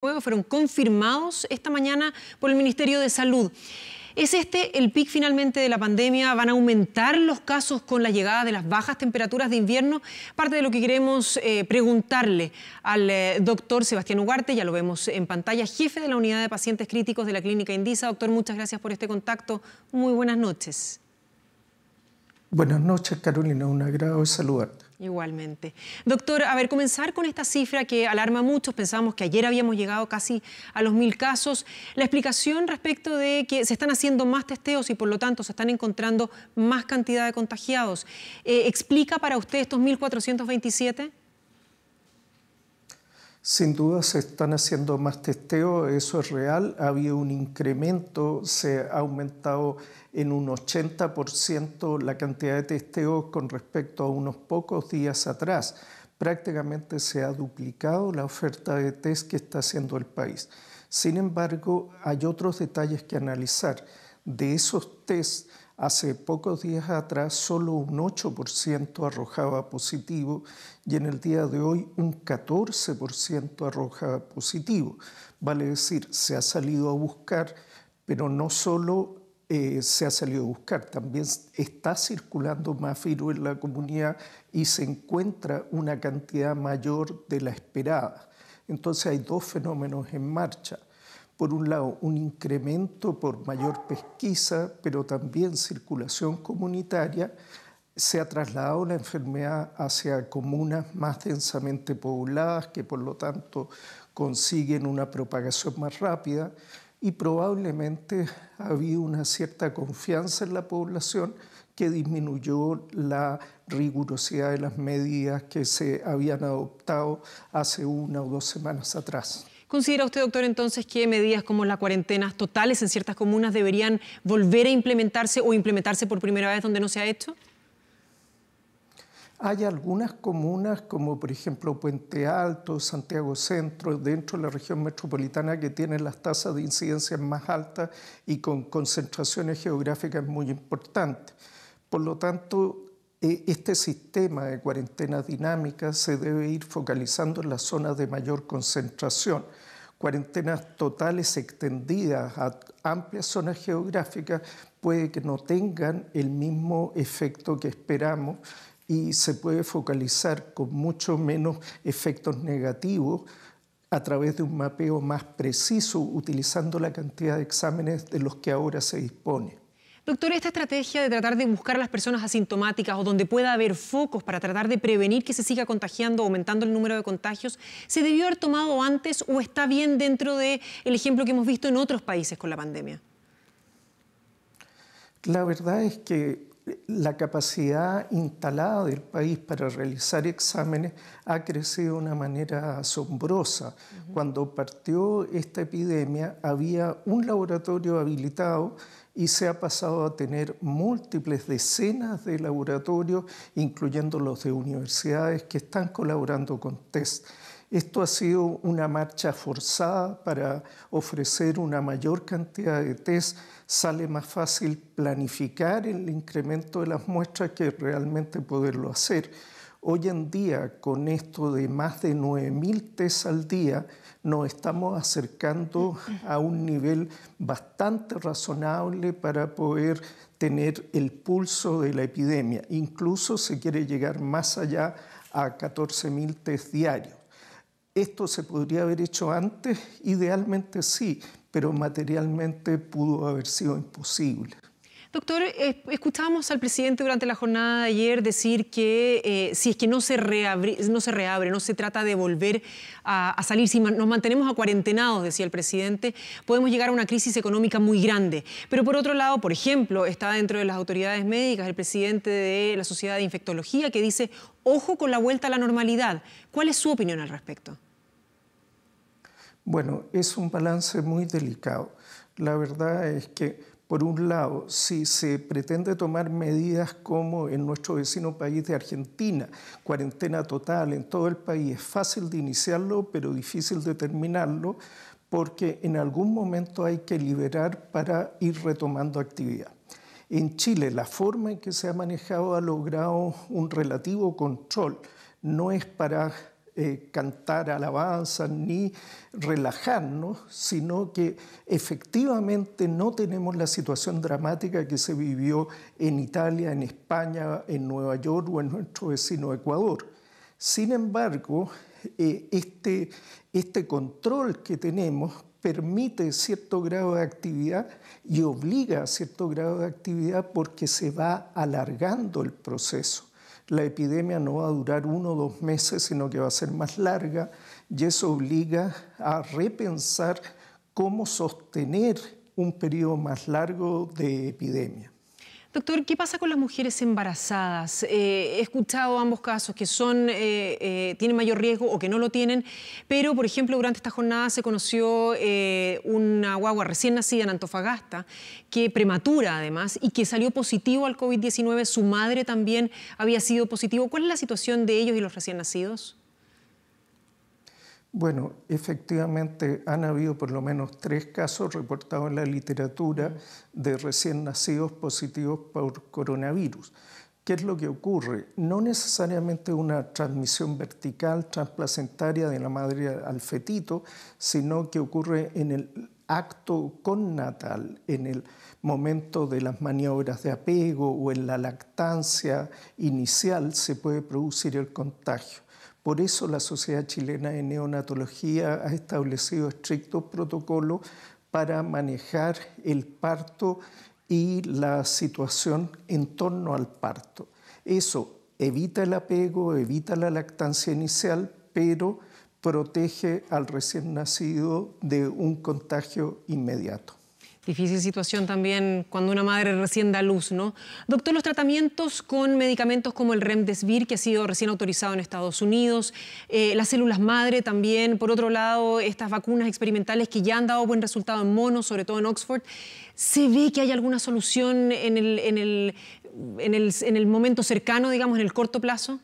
fueron confirmados esta mañana por el Ministerio de Salud. ¿Es este el pic finalmente de la pandemia? ¿Van a aumentar los casos con la llegada de las bajas temperaturas de invierno? Parte de lo que queremos preguntarle al doctor Sebastián Ugarte, ya lo vemos en pantalla, jefe de la unidad de pacientes críticos de la Clínica Indisa. Doctor, muchas gracias por este contacto. Muy buenas noches. Buenas noches, Carolina. Un agrado saludarte. Igualmente. Doctor, a ver, comenzar con esta cifra que alarma a muchos. Pensábamos que ayer habíamos llegado casi a los 1000 casos. La explicación respecto de que se están haciendo más testeos y por lo tanto se están encontrando más cantidad de contagiados. ¿Explica para usted estos 1427? Sin duda se están haciendo más testeos, eso es real. Ha habido un incremento, se ha aumentado en un 80% la cantidad de testeos con respecto a unos pocos días atrás. Prácticamente se ha duplicado la oferta de test que está haciendo el país. Sin embargo, hay otros detalles que analizar. De esos test, hace pocos días atrás solo un 8% arrojaba positivo y en el día de hoy un 14% arroja positivo. Vale decir, se ha salido a buscar, pero no solo se ha salido a buscar, también está circulando más virus en la comunidad y se encuentra una cantidad mayor de la esperada. Entonces hay dos fenómenos en marcha. Por un lado, un incremento por mayor pesquisa, pero también circulación comunitaria. Se ha trasladado la enfermedad hacia comunas más densamente pobladas, que por lo tanto consiguen una propagación más rápida, y probablemente ha habido una cierta confianza en la población que disminuyó la rigurosidad de las medidas que se habían adoptado hace 1 o 2 semanas atrás. ¿Considera usted, doctor, entonces que medidas como las cuarentenas totales en ciertas comunas deberían volver a implementarse o implementarse por primera vez donde no se ha hecho? Hay algunas comunas, como por ejemplo Puente Alto, Santiago Centro, dentro de la región metropolitana, que tienen las tasas de incidencia más altas y con concentraciones geográficas muy importantes. Por lo tanto, este sistema de cuarentena dinámica se debe ir focalizando en las zonas de mayor concentración. Cuarentenas totales extendidas a amplias zonas geográficas puede que no tengan el mismo efecto que esperamos y se puede focalizar con mucho menos efectos negativos a través de un mapeo más preciso, utilizando la cantidad de exámenes de los que ahora se dispone. Doctor, esta estrategia de tratar de buscar a las personas asintomáticas o donde pueda haber focos para tratar de prevenir que se siga contagiando, aumentando el número de contagios, ¿se debió haber tomado antes o está bien dentro del ejemplo que hemos visto en otros países con la pandemia? La verdad es que la capacidad instalada del país para realizar exámenes ha crecido de una manera asombrosa. Cuando partió esta epidemia había un laboratorio habilitado y se ha pasado a tener múltiples decenas de laboratorios, incluyendo los de universidades, que están colaborando con test. Esto ha sido una marcha forzada para ofrecer una mayor cantidad de test. Sale más fácil planificar el incremento de las muestras que realmente poderlo hacer. Hoy en día, con esto de más de 9000 test al día, nos estamos acercando a un nivel bastante razonable para poder tener el pulso de la epidemia. Incluso se quiere llegar más allá a 14000 test diarios. ¿Esto se podría haber hecho antes? Idealmente sí, pero materialmente pudo haber sido imposible. Doctor, escuchábamos al presidente durante la jornada de ayer decir que si es que no se reabre, no se trata de volver a salir, si nos mantenemos acuarentenados, decía el presidente, podemos llegar a una crisis económica muy grande. Pero por otro lado, por ejemplo, está dentro de las autoridades médicas el presidente de la Sociedad de Infectología que dice, ojo con la vuelta a la normalidad. ¿Cuál es su opinión al respecto? Bueno, es un balance muy delicado. La verdad es que, por un lado, si se pretende tomar medidas como en nuestro vecino país de Argentina, cuarentena total en todo el país, es fácil de iniciarlo, pero difícil de terminarlo, porque en algún momento hay que liberar para ir retomando actividad. En Chile, la forma en que se ha manejado ha logrado un relativo control. No es para cantar alabanzas ni relajarnos, sino que efectivamente no tenemos la situación dramática que se vivió en Italia, en España, en Nueva York o en nuestro vecino Ecuador. Sin embargo, este control que tenemos permite cierto grado de actividad y obliga a cierto grado de actividad porque se va alargando el proceso. La epidemia no va a durar 1 o 2 meses, sino que va a ser más larga y eso obliga a repensar cómo sostener un periodo más largo de epidemia. Doctor, ¿qué pasa con las mujeres embarazadas? He escuchado ambos casos que tienen mayor riesgo o que no lo tienen, pero, por ejemplo, durante esta jornada se conoció una guagua recién nacida en Antofagasta, que prematura además, y que salió positivo al COVID-19. Su madre también había sido positivo. ¿Cuál es la situación de ellos y los recién nacidos? Bueno, efectivamente han habido por lo menos 3 casos reportados en la literatura de recién nacidos positivos por coronavirus. ¿Qué es lo que ocurre? No necesariamente una transmisión vertical transplacentaria de la madre al fetito, sino que ocurre en el acto connatal, en el momento de las maniobras de apego o en la lactancia inicial se puede producir el contagio. Por eso la Sociedad Chilena de Neonatología ha establecido estrictos protocolos para manejar el parto y la situación en torno al parto. Eso evita el apego, evita la lactancia inicial, pero protege al recién nacido de un contagio inmediato. Difícil situación también cuando una madre recién da luz, ¿no? Doctor, los tratamientos con medicamentos como el Remdesivir, que ha sido recién autorizado en Estados Unidos, las células madre también, por otro lado, estas vacunas experimentales que ya han dado buen resultado en monos, sobre todo en Oxford, ¿se ve que hay alguna solución en el momento cercano, digamos, en el corto plazo?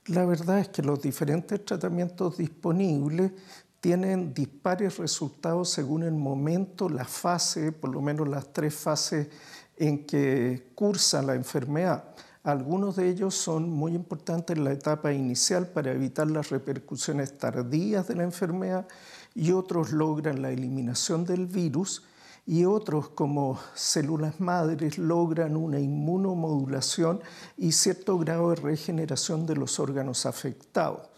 La verdad es que los diferentes tratamientos disponibles tienen dispares resultados según el momento, la fase, por lo menos las 3 fases en que cursa la enfermedad. Algunos de ellos son muy importantes en la etapa inicial para evitar las repercusiones tardías de la enfermedad y otros logran la eliminación del virus y otros, como células madres, logran una inmunomodulación y cierto grado de regeneración de los órganos afectados.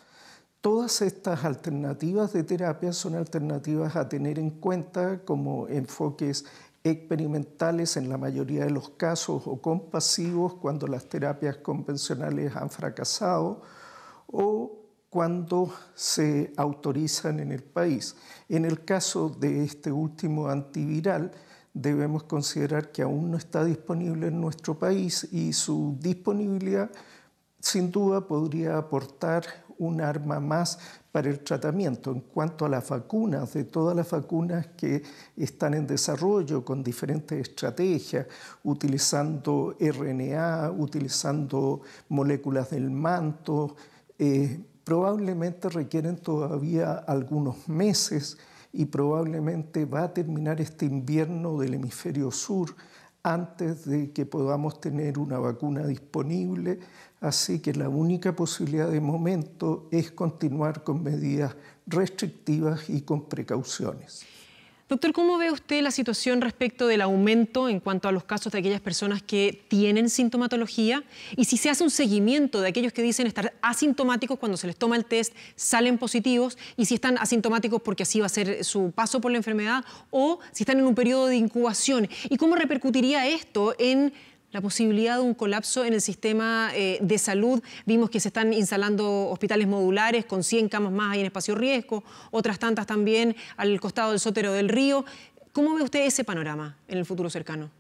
Todas estas alternativas de terapia son alternativas a tener en cuenta como enfoques experimentales en la mayoría de los casos o compasivos cuando las terapias convencionales han fracasado o cuando se autorizan en el país. En el caso de este último antiviral, debemos considerar que aún no está disponible en nuestro país y su disponibilidad sin duda podría aportar un arma más para el tratamiento. En cuanto a las vacunas, de todas las vacunas que están en desarrollo con diferentes estrategias, utilizando RNA, utilizando moléculas del manto, probablemente requieren todavía algunos meses y probablemente va a terminar este invierno del hemisferio sur antes de que podamos tener una vacuna disponible. Así que la única posibilidad de momento es continuar con medidas restrictivas y con precauciones. Doctor, ¿cómo ve usted la situación respecto del aumento en cuanto a los casos de aquellas personas que tienen sintomatología? Y si se hace un seguimiento de aquellos que dicen estar asintomáticos cuando se les toma el test, salen positivos, y si están asintomáticos porque así va a ser su paso por la enfermedad, o si están en un periodo de incubación. ¿Y cómo repercutiría esto en la posibilidad de un colapso en el sistema de salud? Vimos que se están instalando hospitales modulares con 100 camas más ahí en espacio riesgo, otras tantas también al costado del Sotero del Río. ¿Cómo ve usted ese panorama en el futuro cercano?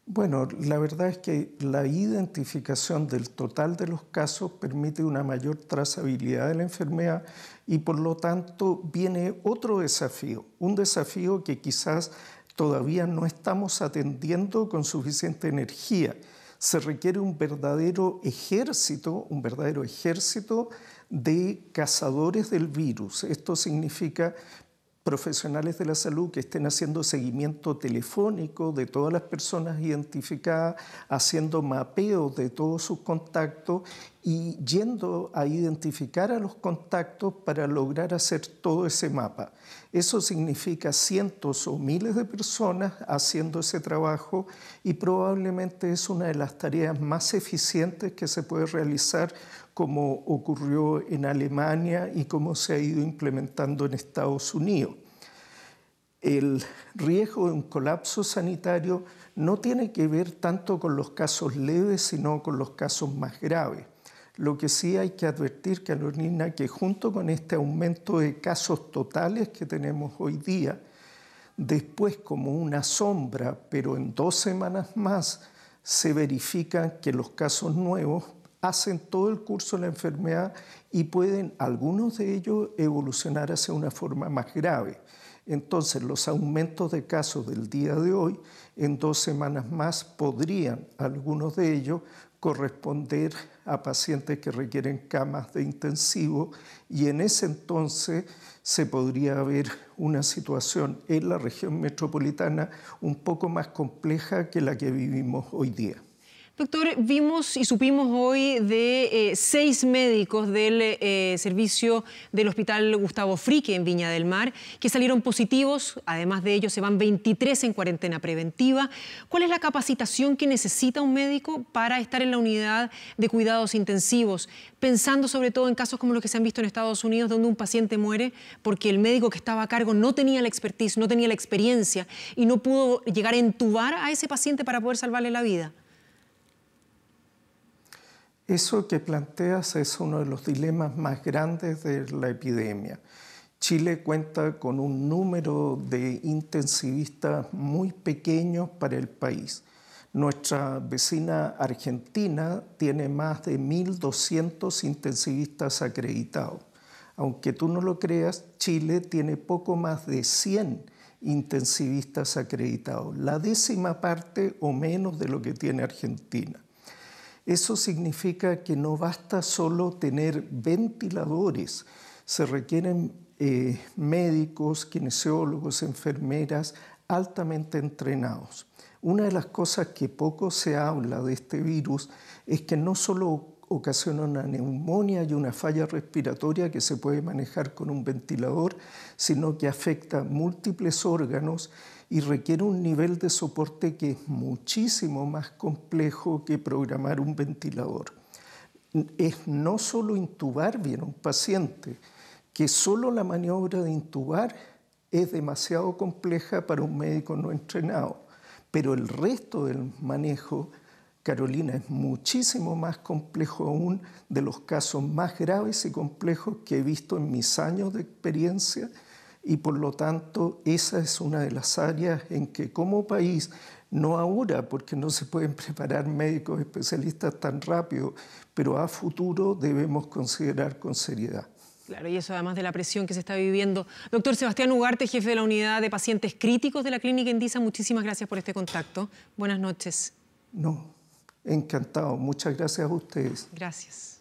Bueno, la verdad es que la identificación del total de los casos permite una mayor trazabilidad de la enfermedad y por lo tanto viene otro desafío, un desafío que quizás todavía no estamos atendiendo con suficiente energía. Se requiere un verdadero ejército de cazadores del virus. Esto significa profesionales de la salud que estén haciendo seguimiento telefónico de todas las personas identificadas, haciendo mapeos de todos sus contactos y yendo a identificar a los contactos para lograr hacer todo ese mapa. Eso significa cientos o miles de personas haciendo ese trabajo y probablemente es una de las tareas más eficientes que se puede realizar, como ocurrió en Alemania y como se ha ido implementando en Estados Unidos. El riesgo de un colapso sanitario no tiene que ver tanto con los casos leves, sino con los casos más graves. Lo que sí hay que advertir, Carolina, que junto con este aumento de casos totales que tenemos hoy día, después como una sombra, pero en 2 semanas más, se verifica que los casos nuevos hacen todo el curso de la enfermedad y pueden, algunos de ellos, evolucionar hacia una forma más grave. Entonces, los aumentos de casos del día de hoy, en 2 semanas más, podrían, algunos de ellos, corresponder a pacientes que requieren camas de intensivo y en ese entonces se podría ver una situación en la región metropolitana un poco más compleja que la que vivimos hoy día. Doctor, vimos y supimos hoy de 6 médicos del servicio del Hospital Gustavo Fricke en Viña del Mar que salieron positivos. Además de ellos, se van 23 en cuarentena preventiva. ¿Cuál es la capacitación que necesita un médico para estar en la unidad de cuidados intensivos? Pensando sobre todo en casos como los que se han visto en Estados Unidos, donde un paciente muere porque el médico que estaba a cargo no tenía la expertise, no tenía la experiencia y no pudo llegar a entubar a ese paciente para poder salvarle la vida. Eso que planteas es uno de los dilemas más grandes de la epidemia. Chile cuenta con un número de intensivistas muy pequeño para el país. Nuestra vecina Argentina tiene más de 1.200 intensivistas acreditados. Aunque tú no lo creas, Chile tiene poco más de 100 intensivistas acreditados, la 10ª parte o menos de lo que tiene Argentina. Eso significa que no basta solo tener ventiladores, se requieren médicos, kinesiólogos, enfermeras altamente entrenados. Una de las cosas que poco se habla de este virus es que no solo ocasiona una neumonía y una falla respiratoria que se puede manejar con un ventilador, sino que afecta múltiples órganos y requiere un nivel de soporte que es muchísimo más complejo que programar un ventilador. Es no solo intubar bien a un paciente, que solo la maniobra de intubar es demasiado compleja para un médico no entrenado, pero el resto del manejo, Carolina, es muchísimo más complejo aún, de los casos más graves y complejos que he visto en mis años de experiencia. Y por lo tanto, esa es una de las áreas en que como país, no ahora porque no se pueden preparar médicos especialistas tan rápido, pero a futuro debemos considerar con seriedad. Claro, y eso además de la presión que se está viviendo. Doctor Sebastián Ugarte, jefe de la unidad de pacientes críticos de la Clínica Indisa, muchísimas gracias por este contacto. Buenas noches. No, encantado. Muchas gracias a ustedes. Gracias.